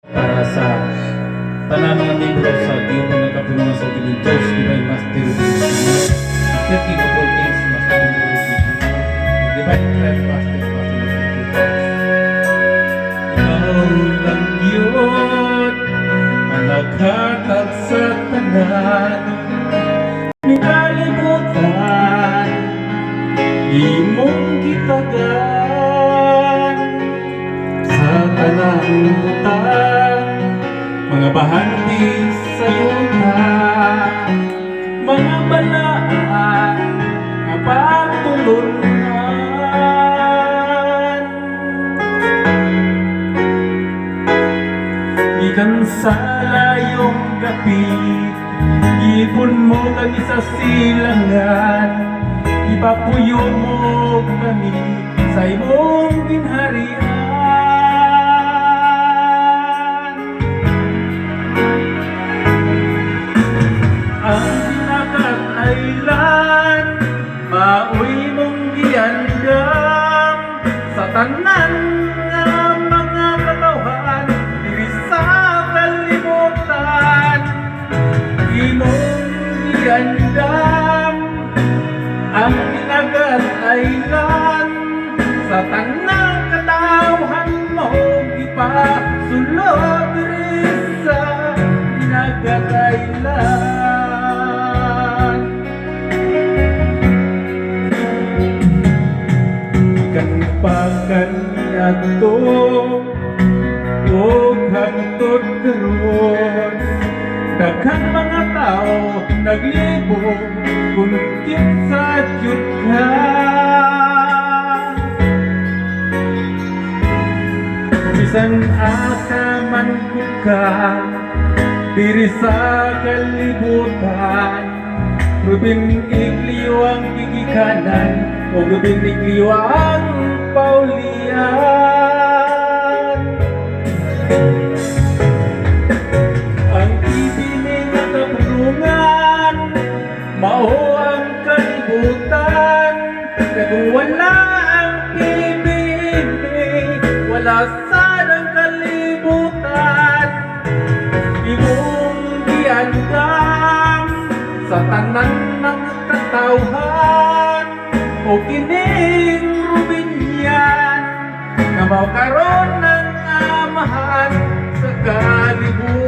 para sa tanan mga libro sa Diyo mo nagkapulungan sa Divine Diyos, Divine Master of Divinity, the King of all things, Master of all things, Divine Friend, Master of all things. Ikaw lang yun, ang naghatag sa tanan, ni kalibutan, di mong gitagan sa tanang butan, mga bahanti sa yuta, mga balaan nga pagtulungan. Ikan sa layong gabi, ipon mo kami sa silangan, ipapuyo mo kami sa imong ginharian. Ang dinagat ay lan, maoy mong giandam sa tanan nga mga katawhan, diri sa kalibutan, imong giandam. Ang dinagat ay lan, sa tanang katawhan mo ipasulod diri sa dinagat ay lan. Pagkaniadto o hangtod karon, daghang mga tao naglibo kung kinsa jud ka. Bisan asa man kung ka diri sa kalibutan, rubing igliyo ang gigikanan o rubing igliyo ang paulian. Ang ibining at kapulungan, mao ang kalibutan. Kung wala ang ibining, wala sanang kalibutan. Imong giandam sa tanan ng katawhan, o kining rubinyan na mao karon ng amahan sa kalibutan.